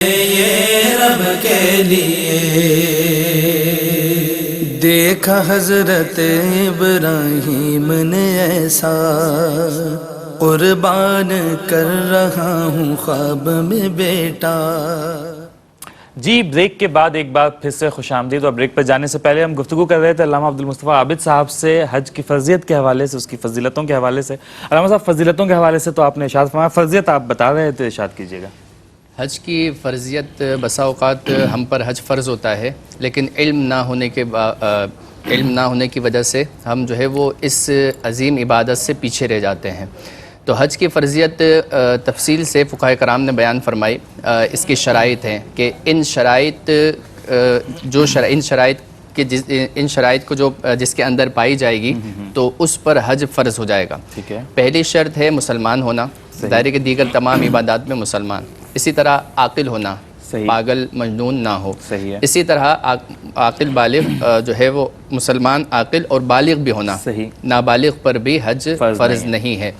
یہ رب کے لیے دیکھا حضرت ابراہیم نے ایسا، قربان کر رہا ہوں خواب میں بیٹا۔ جی بریک کے بعد ایک بار پھر سے خوش آمدید۔ اور بریک پر جانے سے پہلے ہم گفتگو کر رہے تھے علامہ عبدالمصطفیٰ عابد صاحب سے حج کی فرضیت کے حوالے سے، اس کی فضیلتوں کے حوالے سے۔ علامہ صاحب فضیلتوں کے حوالے سے تو آپ نے ارشاد فرمایا، فرضیت آپ بتا رہے تھے، ارشاد کیجیے گا۔ حج کی فرضیت بسا اوقات ہم پر حج فرض ہوتا ہے، لیکن علم نہ ہونے کی وجہ سے ہم جو ہے وہ اس عظیم عبادت سے پیچھے رہ جاتے ہیں۔ تو حج کی فرضیت تفصیل سے فقہاء کرام نے بیان فرمائی۔ اس کی شرائط ہیں کہ ان شرائط کو جو جس کے اندر پائی جائے گی تو اس پر حج فرض ہو جائے گا۔ ٹھیک ہے۔ پہلی شرط ہے مسلمان ہونا، دائرے کے دیگر تمام عبادات میں مسلمان۔ اسی طرح عاقل ہونا، پاگل مجنون نہ ہو۔ اسی طرح عاقل بالغ جو ہے وہ مسلمان عاقل اور بالغ بھی ہونا، نابالغ پر بھی حج فرض نہیں ہے۔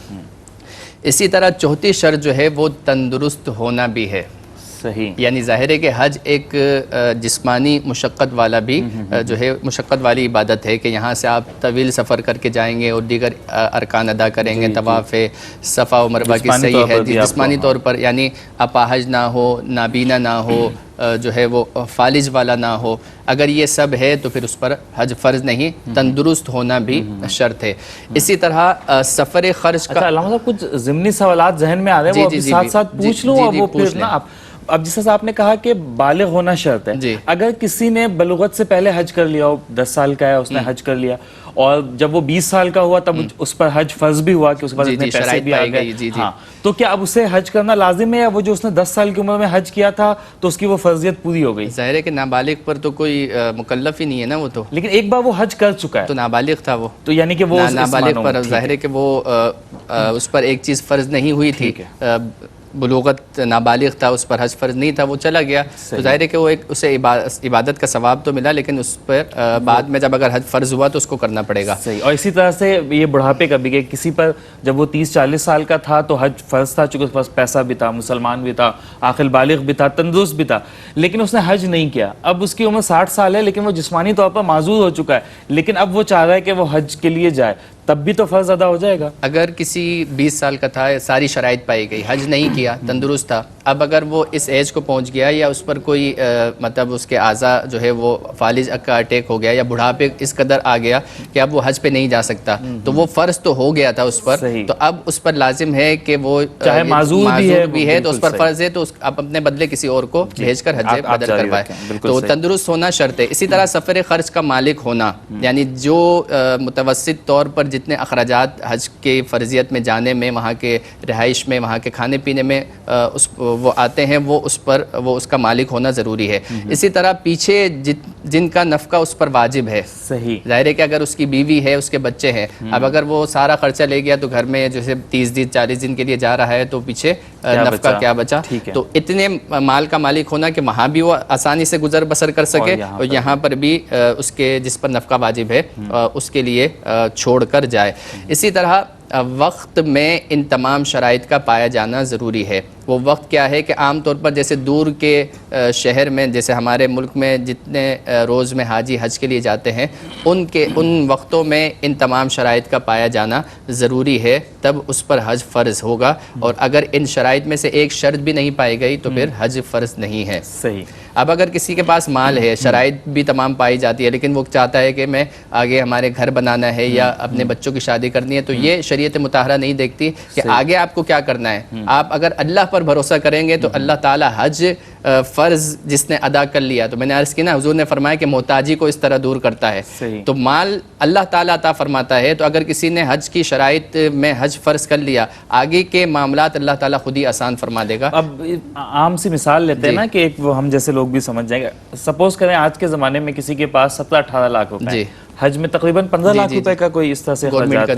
اسی طرح چوتھی شرط جو ہے وہ تندرست ہونا بھی ہے۔ صحیح، یعنی ظاہر ہے کہ حج ایک جسمانی مشقت والا بھی جو ہے مشقت والی عبادت ہے کہ یہاں سے آپ طویل سفر کر کے جائیں گے اور دیگر ارکان ادا کریں گے، طواف صفا و مروہ کی صحیح ہے جسمانی طور پر، یعنی اپاہج نہ ہو، نابینا نہ ہو، جو ہے وہ فالج والا نہ ہو۔ اگر یہ سب ہے تو پھر اس پر حج فرض نہیں، تندرست ہونا بھی شرط ہے۔ اسی طرح سفر خرچ کا علامہ صاحب کچھ ضمنی سوالات ذہن میں آ رہے ہیں، وہ ساتھ ساتھ پوچھ لوں اور وہ پھر نا اب جس طرح آپ نے کہا کہ بالغ ہونا شرط ہے، اگر کسی نے بلوغت سے پہلے حج کر لیا ہو، 10 سال کا ہے اس نے حج کر لیا، اور جب وہ 20 سال کا ہوا تب اس پر حج فرض بھی ہوا کہ اس کے بعد اتنے پیسے بھی آ گئے، ہاں تو کیا اب اسے حج کرنا لازم ہے، یا وہ جو اس نے 10 سال کی عمر میں حج کیا تھا تو اس کی وہ فرضیت پوری ہو گئی؟ ظاہر ہے کہ نابالغ پر تو کوئی مکلف ہی نہیں ہے نا، وہ تو، لیکن ایک بار وہ حج کر چکا ہے تو نابالغ تھا وہ، تو یعنی کہ وہ نابالغ پر ظاہر ہے کہ وہ اس پر ایک چیز فرض نہیں ہوئی تھی، بلوغت نابالغ تھا، اس پر حج فرض نہیں تھا، وہ چلا گیا، تو ظاہر ہے کہ وہ اسے عبادت کا ثواب تو ملا، لیکن اس پر بعد میں جب اگر حج فرض ہوا تو اس کو کرنا پڑے گا۔ صحیح۔ اور اسی طرح سے یہ بڑھاپے کا بھی کہ کسی پر جب وہ 30-40 سال کا تھا تو حج فرض تھا، چونکہ اس پاس پیسہ بھی تھا، مسلمان بھی تھا، عاقل بالغ بھی تھا، تندرست بھی تھا، لیکن اس نے حج نہیں کیا۔ اب اس کی عمر 60 سال ہے لیکن وہ جسمانی طور پر معذور ہو چکا ہے، لیکن اب وہ چاہ رہا ہے کہ وہ حج کے لیے جائے، تب بھی تو فرض ادا ہو جائے گا؟ اگر کسی 20 سال کا تھا، ساری شرائط پائی گئی، حج نہیں کیا، تندرست تھا، اب اگر وہ اس ایج کو پہنچ گیا یا اس پر کوئی مطلب اس کے اعضاء جو ہے وہ فالج کا اٹیک ہو گیا یا بڑھاپے اس قدر آ گیا کہ اب وہ حج پہ نہیں جا سکتا، تو وہ فرض تو ہو گیا تھا اس پر، تو اب اس پر لازم ہے کہ وہ چاہے معذور بھی ہے تو اس پر فرض ہے تو اب اپنے بدلے کسی اور کو بھیج کر حج بدل کروائے، تو تندرست ہونا شرط ہے۔ اسی طرح سفر خرچ کا مالک ہونا، یعنی جو متوسط طور پر جتنے اخراجات حج کے فرضیت میں جانے میں، وہاں کے رہائش میں، وہاں کے کھانے پینے میں وہ آتے ہیں، وہ اس کا مالک ہونا ضروری ہے۔ اسی طرح پیچھے جن کا نفقہ اس پر واجب ہے، صحیح، ظاہر ہے کہ اگر اس کی بیوی ہے، اس کے بچے ہیں، اب اگر وہ سارا خرچہ لے گیا تو گھر میں جیسے 30 دن 40 دن کے لیے جا رہا ہے تو پیچھے نفقہ کیا بچا، تو اتنے مال کا مالک ہونا کہ وہاں بھی وہ آسانی سے گزر بسر کر سکے اور یہاں پر بھی اس کے جس پر نفقہ واجب ہے اس کے لیے چھوڑ کر جائے۔ اسی طرح وقت میں ان تمام شرائط کا پایا جانا ضروری ہے۔ وہ وقت کیا ہے کہ عام طور پر جیسے دور کے شہر میں، جیسے ہمارے ملک میں جتنے روز میں حاجی حج کے لیے جاتے ہیں، ان وقتوں میں ان تمام شرائط کا پایا جانا ضروری ہے، تب اس پر حج فرض ہوگا، اور اگر ان شرائط میں سے ایک شرط بھی نہیں پائی گئی تو پھر حج فرض نہیں ہے۔ صحیح۔ اب اگر کسی کے پاس مال ہے، شرائط بھی تمام پائی جاتی ہے، لیکن وہ چاہتا ہے کہ میں آگے ہمارے گھر بنانا ہے یا اپنے بچوں کی شادی کرنی ہے، تو یہ شریعت مطہرہ نہیں دیکھتی کہ آگے آپ کو کیا کرنا ہے۔ آپ اگر اللہ پر بھروسہ کریں گے تو اللہ تعالی حج فرض جس نے ادا کر لیا، تو میں نے عرض کی نا، حضور نے فرمایا کہ محتاجی کو اس طرح دور کرتا ہے، تو مال اللہ تعالیٰ عطا فرماتا ہے، تو اگر کسی نے حج کی شرائط میں حج فرض کر لیا، آگے کے معاملات اللہ تعالیٰ خود ہی آسان فرما دے گا۔ اب عام سی مثال لیتے ہیں نا کہ ایک وہ ہم جیسے لوگ بھی سمجھ جائیں گے، سپوز کریں آج کے زمانے میں کسی کے پاس 17-18 لاکھ روپے ہیں، حج میں تقریباً 15 لاکھ روپے کا کوئی اس طرح سے خرچات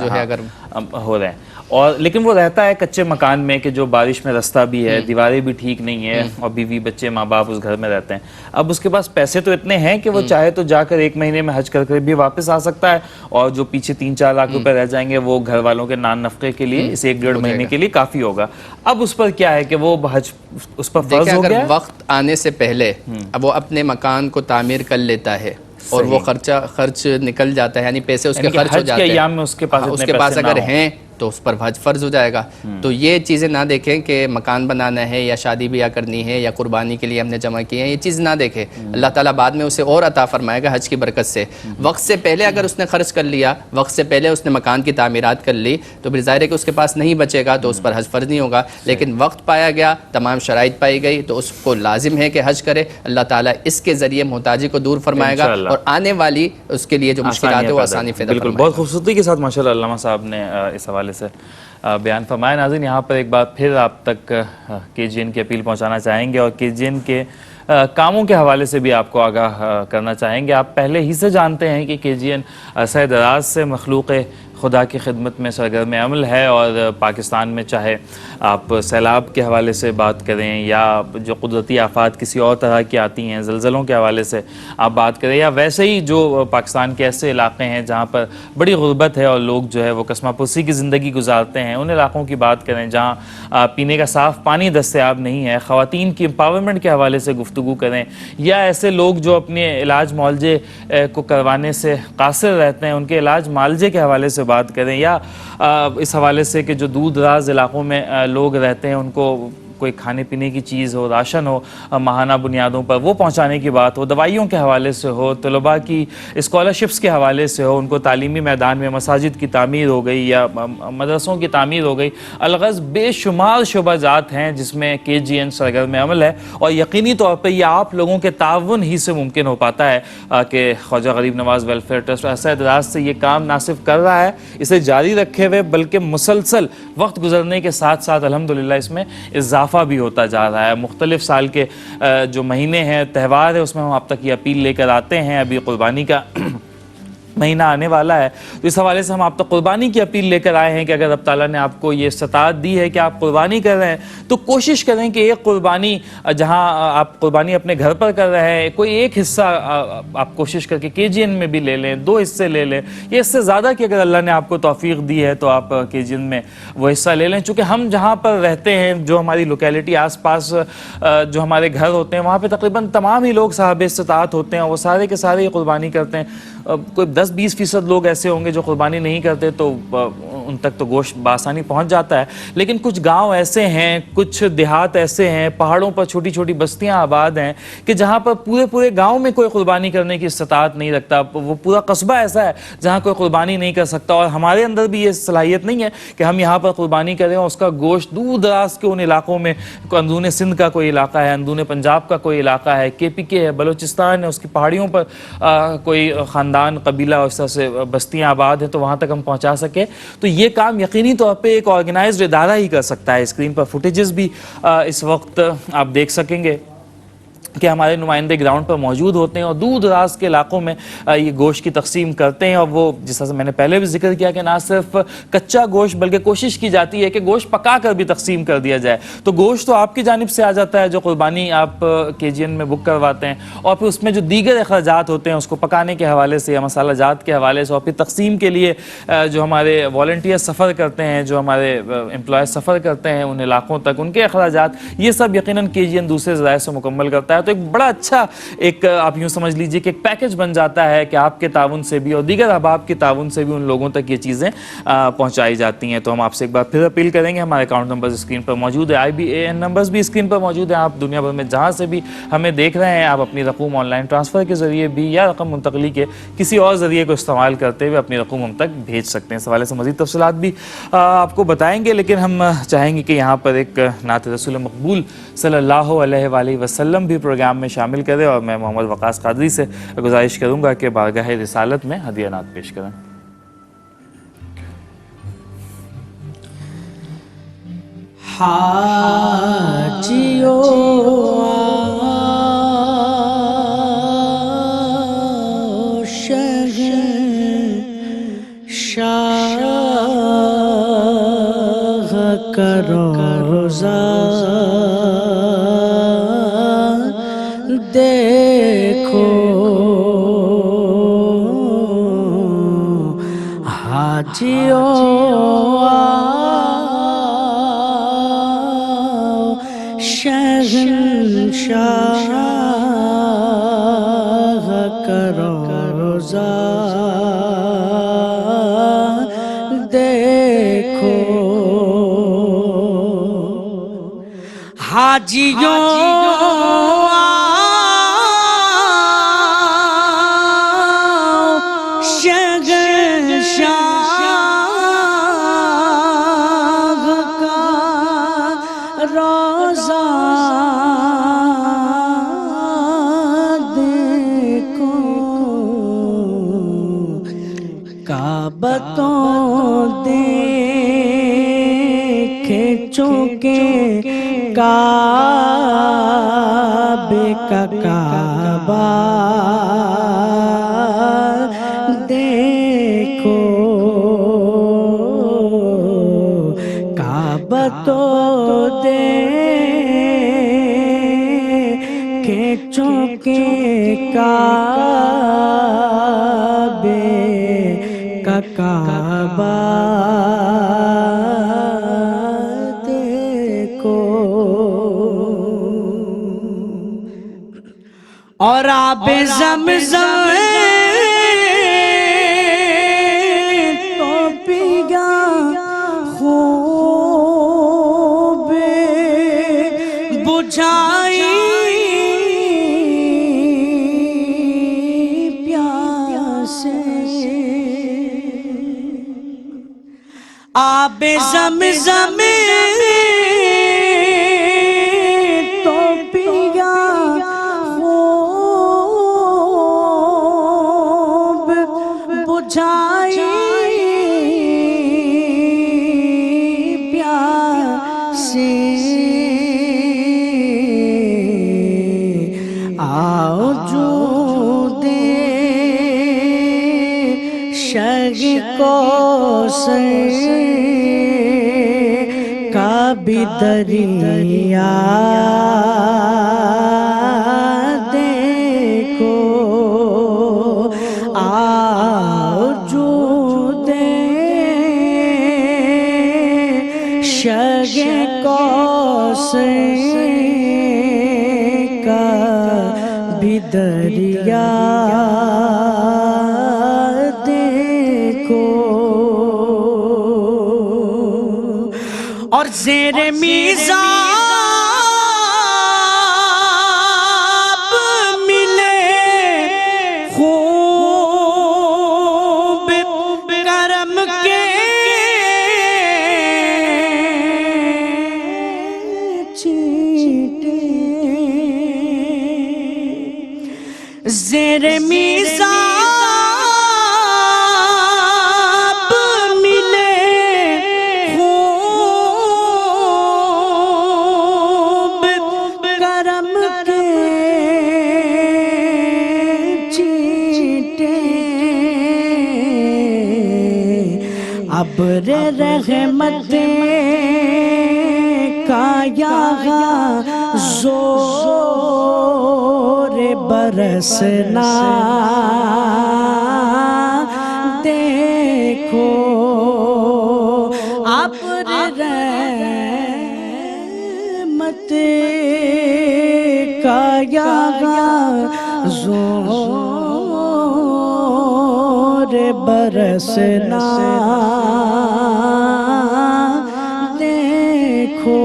ہو رہے ہیں، اور لیکن وہ رہتا ہے کچے مکان میں کہ جو بارش میں رستہ بھی ہے، دیواریں بھی ٹھیک نہیں ہے، اور بیوی بچے ماں باپ اس گھر میں رہتے ہیں. اب اس کے پاس پیسے تو اتنے ہیں کہ وہ چاہے تو جا کر 1 مہینے میں حج کر کے بھی واپس آ سکتا ہے، اور جو پیچھے 3-4 لاکھ روپے رہ جائیں گے وہ گھر والوں کے نان نفقے کے لیے اس 1-1.5 مہینے کے لیے کافی ہوگا. اب اس پر کیا ہے کہ وہ حج اس پر فرض ہو گیا ہے. وقت آنے سے پہلے اب وہ اپنے مکان کو تعمیر کر لیتا ہے اور وہ خرچ نکل جاتا ہے، یعنی پیسے اس کے خرچ ہو جاتے ہیں، اس کے پاس اگر ہیں تو اس پر حج فرض ہو جائے گا. تو یہ چیزیں نہ دیکھیں کہ مکان بنانا ہے یا شادی بیاہ کرنی ہے یا قربانی کے لیے ہم نے جمع کی ہے، یہ چیز نہ دیکھیں. اللہ تعالیٰ بعد میں اسے اور عطا فرمائے گا حج کی برکت سے. وقت سے پہلے اگر اس نے خرچ کر لیا، وقت سے پہلے اس نے مکان کی تعمیرات کر لی، تو پھر ظاہر ہے کہ اس کے پاس نہیں بچے گا تو اس پر حج فرض نہیں ہوگا. لیکن وقت پایا گیا، تمام شرائط پائی گئی، تو اس کو لازم ہے کہ حج کرے. اللہ تعالیٰ اس کے ذریعے محتاجی کو دور فرمائے گا اور آنے والی اس کے لیے جو مشکلات ہے وہ آسانی پیدا فرمائے گا. بہت خوبصورتی کے ساتھ ماشاءاللہ علامہ صاحب نے اس حوالے سے بیان فرمایا. ناظرین، یہاں پر ایک بات پھر آپ تک KGN کی اپیل پہنچانا چاہیں گے اور KGN کے کاموں کے حوالے سے بھی آپ کو آگاہ کرنا چاہیں گے. آپ پہلے ہی سے جانتے ہیں کہ KGN عرصہ دراز سے مخلوق خدا کی خدمت میں سرگرم عمل ہے، اور پاکستان میں چاہے آپ سیلاب کے حوالے سے بات کریں یا جو قدرتی آفات کسی اور طرح کی آتی ہیں، زلزلوں کے حوالے سے آپ بات کریں، یا ویسے ہی جو پاکستان کے ایسے علاقے ہیں جہاں پر بڑی غربت ہے اور لوگ جو ہے وہ کسمہ پرسی کی زندگی گزارتے ہیں، ان علاقوں کی بات کریں جہاں پینے کا صاف پانی دستیاب نہیں ہے، خواتین کی امپاورمنٹ کے حوالے سے گفتگو کریں، یا ایسے لوگ جو اپنے علاج معالجے کو کروانے سے قاصر رہتے ہیں ان کے علاج معالجے کے حوالے سے بات کریں، یا اس حوالے سے کہ جو دور دراز علاقوں میں لوگ رہتے ہیں ان کو کوئی کھانے پینے کی چیز ہو، راشن ہو ماہانہ بنیادوں پر وہ پہنچانے کی بات ہو، دوائیوں کے حوالے سے ہو، طلباء کی اسکالرشپس کے حوالے سے ہو، ان کو تعلیمی میدان میں مساجد کی تعمیر ہو گئی یا مدرسوں کی تعمیر ہو گئی، الغرض بے شمار شعبہ جات ہیں جس میں KGN سرگرم عمل ہے. اور یقینی طور پہ یہ آپ لوگوں کے تعاون ہی سے ممکن ہو پاتا ہے کہ خواجہ غریب نواز ویلفیئر ٹرسٹ عرصہ دراز سے یہ کام نہ صرف کر رہا ہے، اسے جاری رکھے ہوئے، بلکہ مسلسل وقت گزرنے کے ساتھ ساتھ الحمدللہ اس میں اضافہ بھی ہوتا جا رہا ہے. مختلف سال کے جو مہینے ہیں، تہوار ہے، اس میں ہم آپ تک یہ اپیل لے کر آتے ہیں. ابھی قربانی کا مہینہ آنے والا ہے، تو اس حوالے سے ہم آپ تک قربانی کی اپیل لے کر آئے ہیں کہ اگر رب تعالیٰ نے آپ کو یہ استطاعت دی ہے کہ آپ قربانی کر رہے ہیں تو کوشش کریں کہ ایک قربانی جہاں آپ قربانی اپنے گھر پر کر رہے ہیں، کوئی ایک حصہ آپ کوشش کر کے KGN میں بھی لے لیں، 2 حصے لے لیں، یا اس سے زیادہ کہ اگر اللہ نے آپ کو توفیق دی ہے تو آپ KGN میں وہ حصہ لے لیں. چونکہ ہم جہاں پر رہتے ہیں، جو ہماری لوکیلٹی آس پاس جو ہمارے گھر ہوتے ہیں، وہاں پہ تقریباً تمام ہی لوگ صاحب استطاعت ہوتے ہیں، وہ سارے کے سارے قربانی کرتے ہیں. کوئی 10-20% لوگ ایسے ہوں گے جو قربانی نہیں کرتے، تو ان تک تو گوشت بآسانی پہنچ جاتا ہے. لیکن کچھ گاؤں ایسے ہیں، کچھ دیہات ایسے ہیں، پہاڑوں پر چھوٹی چھوٹی بستیاں آباد ہیں کہ جہاں پر پورے گاؤں میں کوئی قربانی کرنے کی استطاعت نہیں رکھتا. وہ پورا قصبہ ایسا ہے جہاں کوئی قربانی نہیں کر سکتا، اور ہمارے اندر بھی یہ صلاحیت نہیں ہے کہ ہم یہاں پر قربانی کریں اور اس کا گوشت دور دراز کے ان علاقوں میں، اندرون سندھ کا کوئی علاقہ ہے، اندرون پنجاب کا کوئی علاقہ ہے، KPK ہے، بلوچستان ہے، اس کی پہاڑیوں پر کوئی خاندان، قبیلہ اور اس طرح سے بستیاں آباد ہیں، تو وہاں تک ہم پہنچا سکے. تو یہ کام یقینی طور پہ ایک آرگنائزڈ ادارہ ہی کر سکتا ہے. اسکرین پر فوٹیجز بھی اس وقت آپ دیکھ سکیں گے کہ ہمارے نمائندے گراؤنڈ پر موجود ہوتے ہیں اور دور دراز کے علاقوں میں یہ گوشت کی تقسیم کرتے ہیں. اور وہ جس طرح سے میں نے پہلے بھی ذکر کیا کہ نہ صرف کچا گوشت بلکہ کوشش کی جاتی ہے کہ گوشت پکا کر بھی تقسیم کر دیا جائے. تو گوشت تو آپ کی جانب سے آ جاتا ہے جو قربانی آپ KGN میں بک کرواتے ہیں، اور پھر اس میں جو دیگر اخراجات ہوتے ہیں اس کو پکانے کے حوالے سے یا مسالہ جات کے حوالے سے، اور پھر تقسیم کے لیے جو ہمارے والنٹیئر سفر کرتے ہیں، جو ہمارے امپلائز سفر کرتے ہیں ان علاقوں تک، ان کے اخراجات، یہ سب یقیناً KGN دوسرے ذرائع سے مکمل کرتا ہے. تو ایک بڑا اچھا ایک آپ یوں سمجھ لیجئے کہ ایک پیکج بن جاتا ہے کہ آپ کے تعاون سے بھی اور دیگر احباب کے تعاون سے بھی ان لوگوں تک یہ چیزیں پہنچائی جاتی ہیں. تو ہم آپ سے ایک بار پھر اپیل کریں گے، ہمارے اکاؤنٹ نمبرز اسکرین پر موجود ہے، IBAN نمبرز بھی اسکرین پر موجود ہیں. آپ دنیا بھر میں جہاں سے بھی ہمیں دیکھ رہے ہیں، آپ اپنی رقم آن لائن ٹرانسفر کے ذریعے بھی یا رقم منتقلی کے کسی اور ذریعے کو استعمال کرتے ہوئے اپنی رقم ہم تک بھیج سکتے ہیں. اس حوالے سے مزید تفصیلات بھی آپ کو بتائیں گے، لیکن ہم چاہیں گے کہ یہاں پر ایک نعت رسول مقبول صلی اللہ علیہ وآلہ وسلم بھی پروگرام میں شامل کرے، اور میں محمد وقاص قادری سے گزارش کروں گا کہ بارگاہ رسالت میں ہدیہ نعت پیش کریں. حاجیو شہر دیکھو حاجیوں شہنشاہ کرو روزہ دیکھو حاجیوں کعبتوں دیکھے چونکہ کعبے کا کعبہ دیکھو کعبتوں دیکھے چونکہ کعبے کا کعبہ دیکھو اور آب زمزم تو پیا خوب بجھائی آب زمزم تو پیا خوب بجھائی پیاسی آؤ جو دے شگ کو سے کا بھی دریا دیکھو آؤ جو دے شگ کو سے کا بھی دریا اور زیر میزاب ملے خوب کرم کے چیٹے زیر میزاب ملے ابر رحمت کا یہاں زور برسنا دیکھو ابر رحمت کا یہاں زور برسنا دیکھو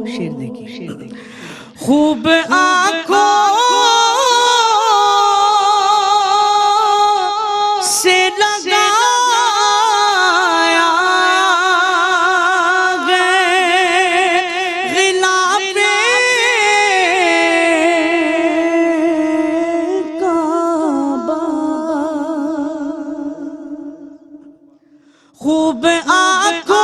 شیر دیکھیے خوب آنکھوں سے لگایا غلاف کعبہ خوب آنکھوں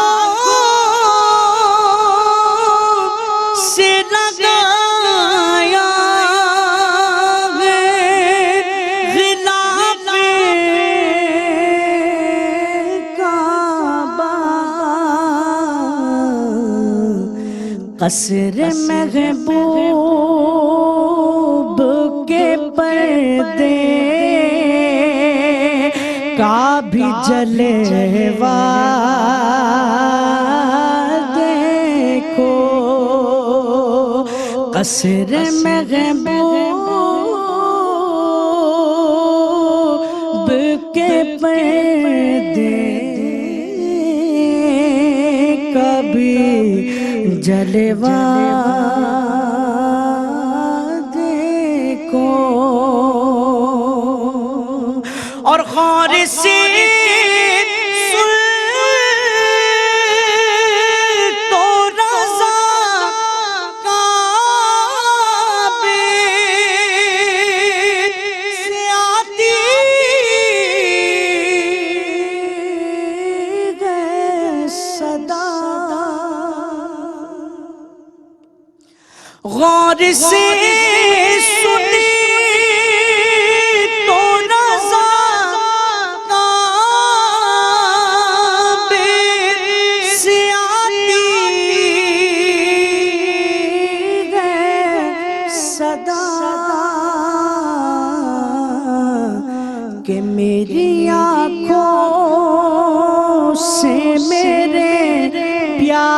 سے لگایا غلاف کعبہ قصر محبوب کے پردے کا بھی جلوہ دیکھو، قصر محبوب کے پردے کا بھی جلوہ دیکھو، اور غور سے سن تو رضا کعبے سے آتی ہے صدا، غور سے سنی تو رضا کعبے سے آتی ہے صدا، کہ میری آنکھوں سے میرے پیار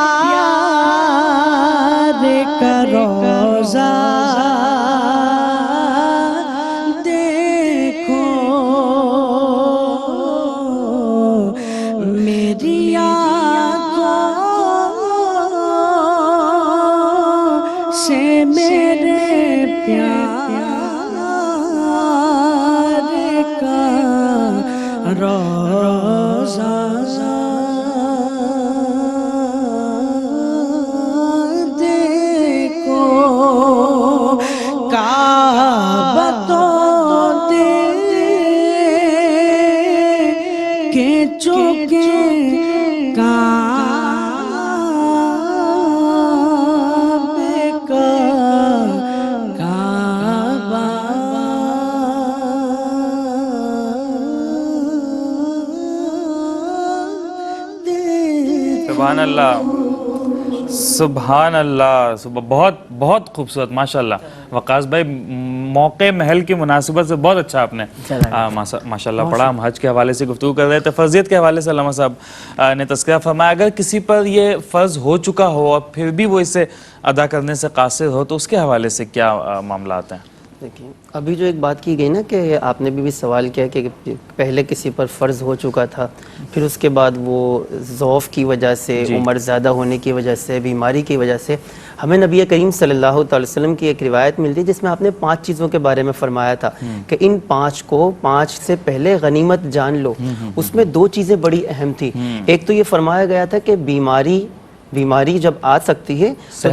کا روضہ دیکھو، میری آنکھوں سے میرے پیار کا روضہ دیکھو، کعبہ تو دیکھ چکے کعبے کا کعبہ دیکھو۔ سبحان اللہ، سبحان اللہ، بہت بہت خوبصورت، ماشاءاللہ۔ وقاص بھائی، موقع محل کی مناسبت سے بہت اچھا آپ نے ماشاءاللہ پڑھا۔ ہم حج کے حوالے سے گفتگو کر رہے تھے، فرضیت کے حوالے سے علامہ صاحب نے تذکرہ فرمایا۔ اگر کسی پر یہ فرض ہو چکا ہو اور پھر بھی وہ اسے ادا کرنے سے قاصر ہو تو اس کے حوالے سے کیا معاملات ہیں؟ دیکھیں، ابھی جو ایک بات کی گئی نا کہ آپ نے بھی سوال کیا کہ پہلے کسی پر فرض ہو چکا تھا، پھر اس کے بعد وہ ضعف کی وجہ سے، عمر زیادہ ہونے کی وجہ سے، بیماری کی وجہ سے، ہمیں نبی کریم صلی اللہ علیہ وسلم کی ایک روایت ملتی جس میں آپ نے 5 چیزوں کے بارے میں فرمایا تھا کہ ان 5 سے پہلے غنیمت جان لو۔ اس میں 2 چیزیں بڑی اہم تھی۔ ایک تو یہ فرمایا گیا تھا کہ بیماری جب آ سکتی ہے تو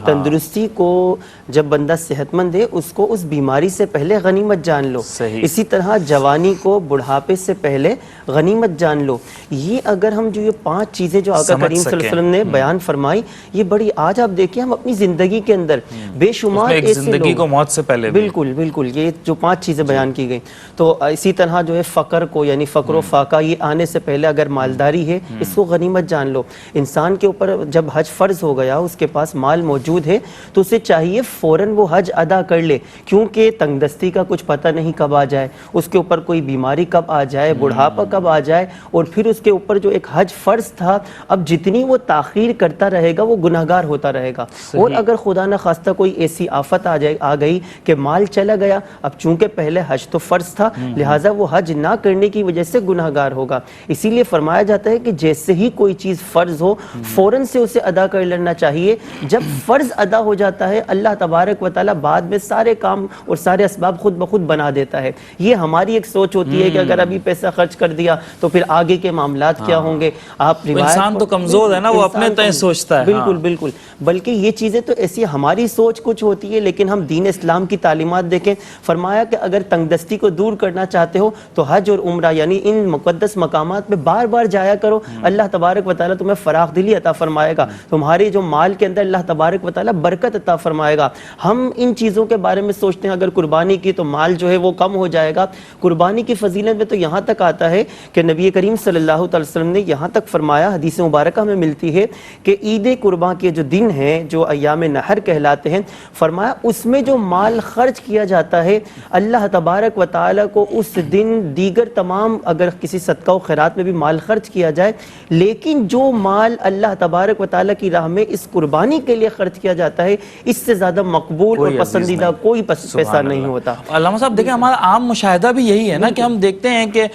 تندرستی کو جب بندہ صحت مند ہے اس کو اس بیماری سے پہلے غنیمت جان لو۔ اسی طرح جوانی کو بڑھاپے سے پہلے غنیمت جان لو۔ یہ اگر ہم جو یہ 5 چیزیں جو آقا کریم صلی اللہ علیہ وسلم نے بیان فرمائی، یہ بڑی، آج آپ دیکھیں ہم اپنی زندگی کے اندر بے شمار ایسے زندگی کو موت سے پہلے بالکل یہ جو 5 چیزیں بیان کی گئی۔ تو اسی طرح جو ہے فقر کو، یعنی فقر و فاقہ یہ آنے سے پہلے اگر مالداری ہے اس کو غنیمت جان لو۔ انسان کے اوپر جب حج فرض ہو گیا، اس کے پاس مال موجود ہے تو اسے چاہیے فوراً وہ حج ادا کر لے، کیونکہ تنگ دستی کا کچھ پتہ نہیں کب آ جائے، اس کے اوپر کوئی بیماری کب آ جائے، بڑھاپا کب آ جائے، اور پھر اس کے اوپر جو ایک حج فرض تھا اب جتنی وہ تاخیر کرتا رہے گا وہ گناہگار ہوتا رہے گا۔ اور اگر خدا نہ خواستہ کوئی ایسی آفت آ گئی کہ مال چلا گیا، اب چونکہ پہلے حج تو فرض تھا لہٰذا وہ حج نہ کرنے کی وجہ سے گناہگار ہوگا۔ اسی لیے فرمایا جاتا ہے کہ جیسے ہی کوئی چیز فرض ہو فوراً سے اسے ادا کر لینا چاہیے۔ جب فرض ادا ہو جاتا ہے اللہ تبارک و تعالیٰ بعد میں سارے کام اور سارے اسباب خود بخود بنا دیتا ہے۔ یہ ہماری ایک سوچ ہوتی ہے کہ اگر ابھی پیسہ خرچ کر دیا تو پھر آگے کے معاملات کیا ہوں گے۔ آپ انسان تو کمزور ہے نا، وہ اپنے تئیں سوچتا ہے۔ بالکل، بلکہ یہ چیزیں تو ایسی ہماری سوچ کچھ ہوتی ہے، لیکن ہم دین اسلام کی تعلیمات دیکھیں، فرمایا کہ اگر تنگ دستی کو دور کرنا چاہتے ہو تو حج اور عمرہ یعنی ان مقدس مقامات میں بار بار جایا کرو، اللہ تبارک و تعالیٰ تمہیں فراخ دلی عطا فرمائے گا، تمہارے جو مال کے اندر اللہ تبارک و تعالیٰ برکت عطا فرمائے گا۔ ہم ان چیزوں کے بارے میں سوچتے ہیں اگر قربانی کی تو مال جو ہے وہ کم ہو جائے گا۔ قربانی کی فضیلت میں تو یہاں تک آتا ہے کہ نبی کریم صلی اللہ علیہ وسلم نے یہاں تک فرمایا، حدیث مبارکہ میں ملتی ہے کہ عید قربان کے جو دن ہیں جو ایام نحر کہلاتے ہیں، فرمایا اس میں جو مال خرچ کیا جاتا ہے اللہ تبارک و تعالیٰ کو اس دن دیگر تمام اگر کسی صدقہ و خیرات میں بھی مال خرچ کیا جائے، لیکن جو مال اللہ تبارک و تعالیٰ کی راہ میں اس قربانی کے لیے خرچ کیا جاتا ہے اس سے زیادہ مقبول اور پسندیدہ کوئی پیسہ نہیں ہوتا۔ علامہ صاحب دیکھیں ہمارا عام مشاہدہ بھی یہی ہے نا کہ ہم دیکھتے ہیں کہ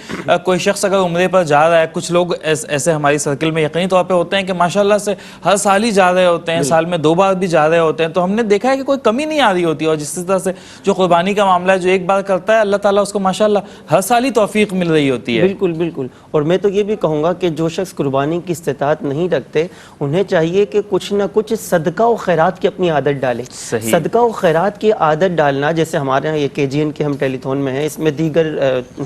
کوئی شخص اگر عمرے پر جا رہا ہے، کچھ لوگ ایسے ہماری سرکل میں یقینی طور پہ ہوتے ہیں کہ ماشاءاللہ سے ہر سال ہی جا رہے ہوتے ہیں، سال میں 2 بار بھی جا رہے ہوتے ہیں، تو ہم نے دیکھا ہے کہ کوئی کمی نہیں آ رہی ہوتی، اور جس طرح سے جو قربانی کا معاملہ ہے جو ایک بار کرتا ہے اللہ تعالیٰ اس کو ماشاءاللہ ہر سال ہی توفیق مل رہی ہوتی ہے۔ بالکل بالکل، اور میں تو یہ بھی کہوں گا کہ جو شخص قربانی کی استطاعت نہیں رکھتے انہیں چاہیے کہ کچھ نہ کچھ صدقہ و خیرات کی اپنی عادت ڈالیں۔ صدقہ و خیرات کی عادت ڈالنا، جیسے ہمارے یہاں یہ KGN کے ہم ٹیلی تھون میں ہیں، اس میں دیگر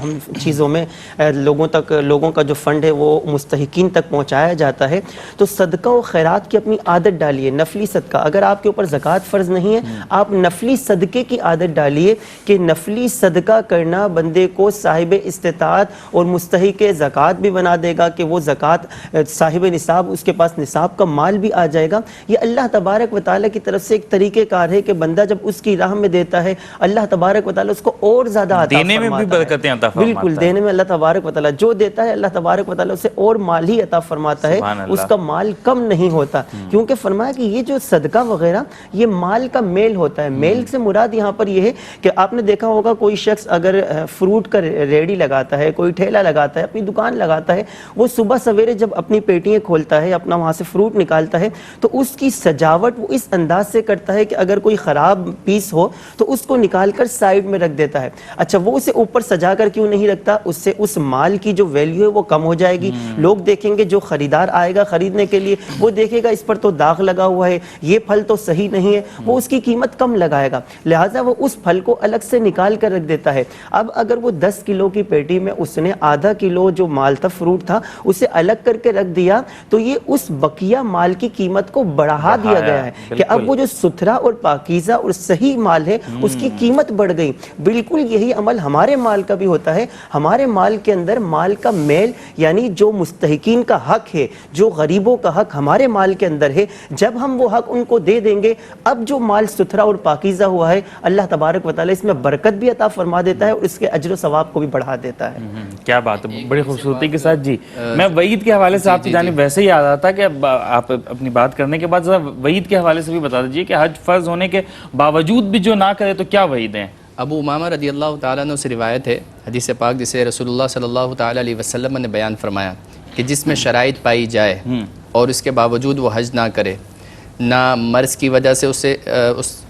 ہم چیزوں میں لوگوں کا جو فنڈ ہے وہ مستحقین تک پہنچایا جاتا ہے، تو صدقہ و خیرات کی اپنی عادت ڈالیے۔ نفلی صدقہ، اگر آپ کے اوپر زکوٰۃ فرض نہیں ہے آپ نفلی صدقے کی عادت ڈالیے کہ نفلی صدقہ کرنا بندے کو صاحب استطاعت اور مستحق زکوٰۃ بھی بنا دے گا کہ وہ زکوٰۃ صاحب نصاب، اس کے پاس نصاب کا مال بھی آ جائے گا۔ یہ اللہ تبارک و تعالیٰ کی طرف سے ایک طریقہ کار ہے کہ بندہ جب اس کی راہ میں دیتا ہے اللہ تبارک و تعالیٰ اس کو اور زیادہ عطا دینے میں بھی برکتیں عطا فرماتا ہے۔ بالکل، دینے میں اللہ تبارک و تعالیٰ جو دیتا ہے اللہ تبارک و تعالیٰ اسے اور مال ہی عطا فرماتا ہے، اس کا مال کم نہیں ہوتا، کیونکہ فرمایا کہ یہ جو صدقہ وغیرہ یہ مال کا میل ہوتا ہے۔ میل سے مراد یہاں پر یہ ہے کہ آپ نے دیکھا ہوگا کوئی شخص اگر فروٹ کا ریڑھی لگاتا ہے، کوئی ٹھیلا لگاتا ہے، اپنی دکان لگاتا ہے، وہ صبح سویرے جب اپنی پیٹیاں کھولتا ہے، اپنا وہاں سے فروٹ نکالتا ہے تو اس کی سجاوٹ وہ اس انداز سے کرتا ہے کہ اگر کوئی خراب پیس ہو تو اس کو نکال کر سائیڈ میں رکھ دیتا ہے۔ اچھا، وہ اسے اوپر سجا کر کیوں نہیں رکھتا؟ اس سے اس مال کی جو ویلیو ہے وہ کم ہو جائے گی۔ لوگ دیکھیں گے، جو خریدار آئے گا خریدنے کے لیے وہ دیکھے گا اس پر تو داغ لگا ہوا ہے، یہ پھل تو صحیح نہیں ہے، وہ اس کی قیمت کم لگائے گا، لہٰذا وہ اس پھل کو الگ سے نکال کر رکھ دیتا ہے۔ اب اگر وہ 10 کلو کی پیٹی میں اس نے آدھا کلو جو مال تھا، فروٹ تھا، اسے الگ کر کے رکھ دیا تو یہ اس بقیہ مال کی قیمت کو بڑھا دیا گیا ہے کہ اب وہ جو ستھرا اور پاکیزہ اور صحیح مال ہے اس کی قیمت بڑھ گئی۔ بالکل یہی عمل ہمارے مال کا بھی ہوتا ہے۔ ہمارے مال کے اندر مال کا میل یعنی جو مستحقین کا حق ہے، جو غریبوں کا حق ہمارے مال کے اندر ہے، جب ہم وہ حق ان کو دے دیں گے، اب جو مال ستھرا اور پاکیزہ ہوا ہے اللہ تبارک و تعالیٰ اس میں برکت بھی عطا فرما دیتا ہے اور اس کے اجر و ثواب کو بھی بڑھا دیتا ہے۔ کیا بات ہے، بڑی خوبصورتی کے ساتھ۔ جی میں وعید کے حوالے سے آپ کی جانب ویسے ہی آ رہا تھا کہ آپ اپنی بات کرنے کے بعد ذرا وعید کے حوالے سے بھی بتا دیجیے کہ حج فرض ہونے کے باوجود بھی جو نہ کرے تو کیا وعید ہیں؟ ابو امامہ رضی اللہ تعالیٰ عنہ سے روایت ہے، حدیث پاک جسے رسول اللہ صلی اللہ تعالیٰ علیہ وسلم نے بیان فرمایا کہ جس میں شرائط پائی جائے اور اس کے باوجود وہ حج نہ کرے، نہ مرض کی وجہ سے اسے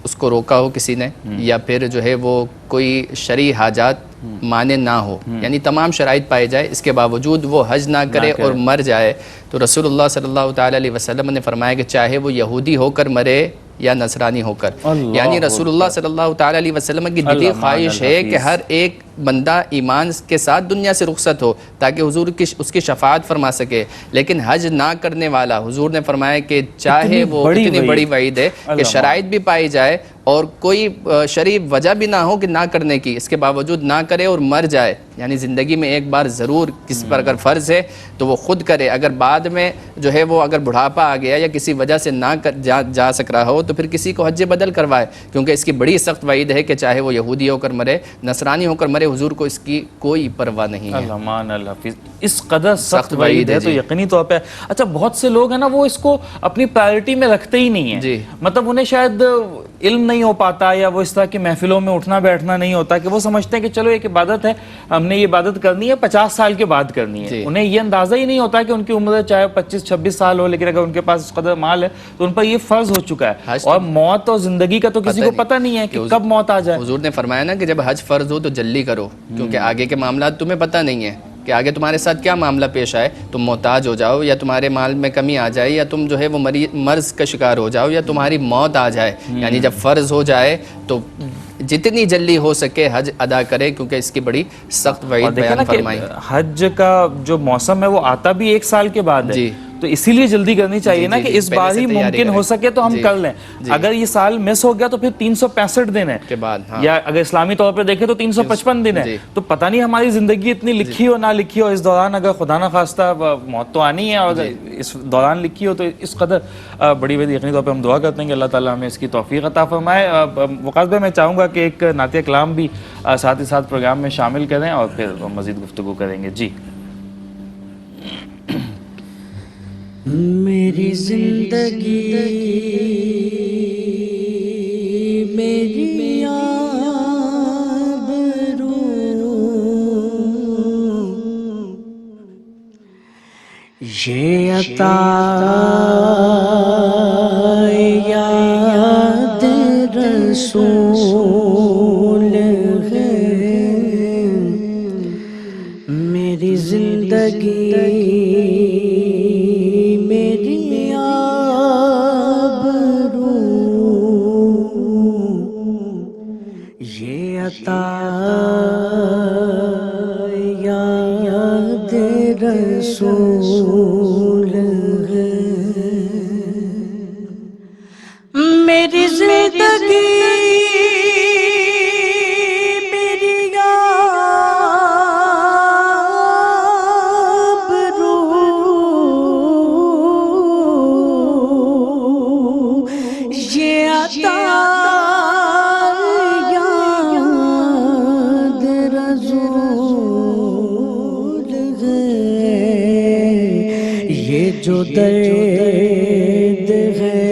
اس کو روکا ہو کسی نے، یا پھر جو ہے وہ کوئی شرعی حاجات مانے نہ ہو، یعنی تمام شرائط پائے جائے اس کے باوجود وہ حج نہ کرے اور مر جائے، تو رسول اللہ صلی اللہ تعالیٰ علیہ وسلم نے فرمایا کہ چاہے وہ یہودی ہو کر مرے یا نصرانی ہو کر، یعنی رسول اللہ صلی اللہ تعالیٰ علیہ وسلم کی دلی خواہش ہے کہ ہر ایک بندہ ایمان کے ساتھ دنیا سے رخصت ہو تاکہ حضور اس کی شفاعت فرما سکے، لیکن حج نہ کرنے والا حضور نے فرمایا کہ چاہے وہ اتنی بڑی وعید ہے کہ شرائط بھی پائی جائے اور کوئی شرعی وجہ بھی نہ ہو کہ نہ کرنے کی، اس کے باوجود نہ کرے اور مر جائے، یعنی زندگی میں ایک بار ضرور کسی پر اگر فرض ہے تو وہ خود کرے، اگر بعد میں جو ہے وہ اگر بڑھاپا آ گیا یا کسی وجہ سے نہ جا سک رہا ہو تو پھر کسی کو حج بدل کروائے، کیونکہ اس کی بڑی سخت وعید ہے کہ چاہے وہ یہودی ہو کر مرے، نصرانی ہو کر مرے، حضور کو اس کی کوئی پرواہ نہیں ہے۔ امان اللہ، اس قدر سخت وعید ہے تو یقینی طور پہ اچھا بہت سے لوگ ہیں نا وہ اس کو اپنی پرائرٹی میں رکھتے ہی نہیں ہیں، مطلب انہیں شاید علم نہیں ہو پاتا یا وہ اس طرح کی محفلوں میں اٹھنا بیٹھنا نہیں ہوتا کہ وہ سمجھتے ہیں کہ چلو ایک عبادت ہے، ہم نے یہ عبادت کرنی ہے 50 سال کے بعد کرنی ہے، انہیں یہ اندازہ ہی نہیں ہوتا کہ ان کی عمر چاہے 25-26 سال ہو، لیکن اگر ان کے پاس اس قدر مال ہے تو ان پر یہ فرض ہو چکا ہے، اور موت اور زندگی کا تو کسی کو پتہ نہیں ہے کہ کب موت آ جائے۔ حضور نے فرمایا نا کہ جب حج فرض ہو تو جلدی کرو، کیونکہ آگے کے معاملات تمہیں پتہ نہیں ہے کہ آگے تمہارے ساتھ کیا معاملہ پیش آئے، تم محتاج ہو جاؤ یا تمہارے مال میں کمی آ جائے یا تم جو ہے وہ مرض کا شکار ہو جاؤ یا تمہاری موت آ جائے، یعنی جب فرض ہو جائے تو جتنی جلدی ہو سکے حج ادا کرے، کیونکہ اس کی بڑی سخت وعید بیان فرمائی۔ حج کا جو موسم ہے وہ آتا بھی 1 سال کے بعد ہے، تو اسی لیے جلدی کرنی چاہیے نا کہ اس بار ہی ممکن ہو سکے تو ہم کر لیں. اگر یہ سال مس ہو گیا تو پھر 365 دن ہے کے بعد, یا اگر اسلامی طور پہ دیکھیں تو 355 دن ہے. تو پتہ نہیں ہماری زندگی اتنی لکھی ہو نہ لکھی ہو, اس دوران اگر خدا نہ خواستہ موت تو آنی ہے, اور اس دوران لکھی ہو تو اس قدر بڑی یقینی طور پہ ہم دعا کرتے ہیں کہ اللہ تعالیٰ ہمیں اس کی توفیق عطا فرمائے. وقاص بھائی, میں چاہوں گا کہ ایک نعتیہ کلام بھی ساتھ ہی ساتھ پروگرام میں شامل کریں اور پھر مزید گفتگو کریں گے. جی. میری زندگی میری آبرو یہ عطا یاد رسول ہے. میری زندگی یاد رسول ہے. میری زندگی میری آبرو یہ عطا جو درد ہے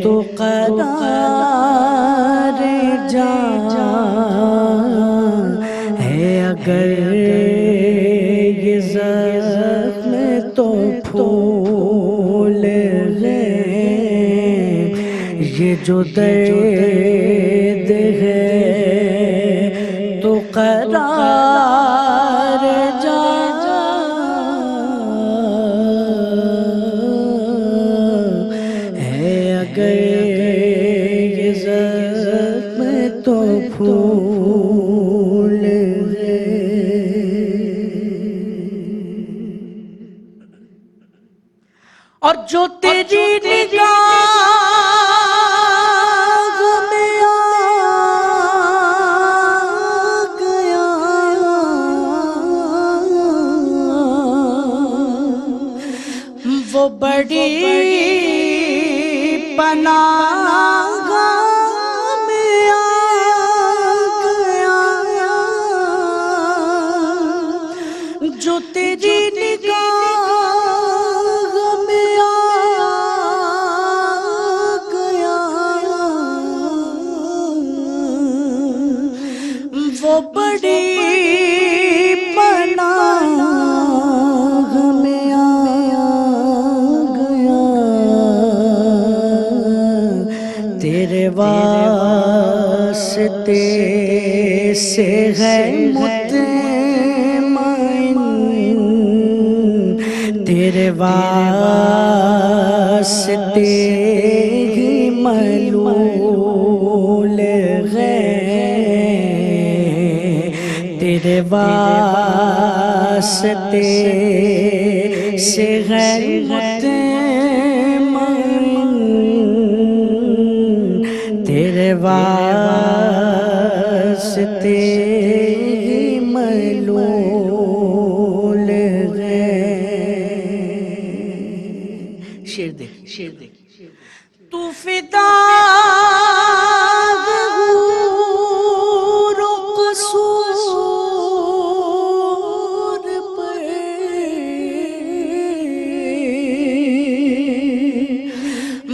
تو قرار جان ہے. اگر یہ زخم تو پھول ہے, یہ جو درد ہے تو قرار جان ہے. اگر یہ زخم تو پھول ہے. اور جو تیری نگاہ میں آ گیا وہ بڑی پناہ میں آ گیا. جو تیری نگاہ میں آ گیا وہ بڑی پناہ میں آ گیا. تیرے واسطے سے ہے مطمئن, تیرے واسطے ہی ملول ہے. تیرے واسطے سے ہے مطمئن, تیرے واسطے ہی ملول ہے. شیر دیکھ تو فدا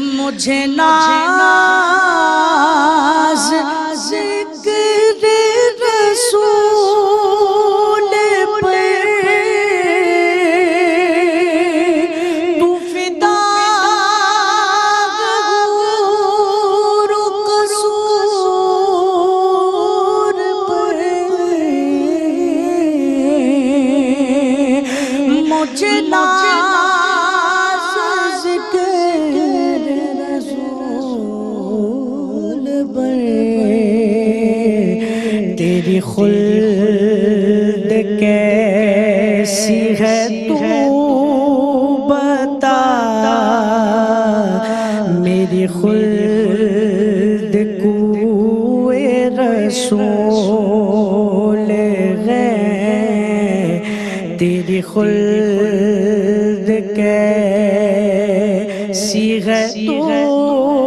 مجھے ناز ذکر رسول پہ تو فدا قصور پہ مجھے ناز ذکر رسول تیری خلد کیسی ہے تو خلد کوئے رسول ہے تیری خلد کیسی ہے تو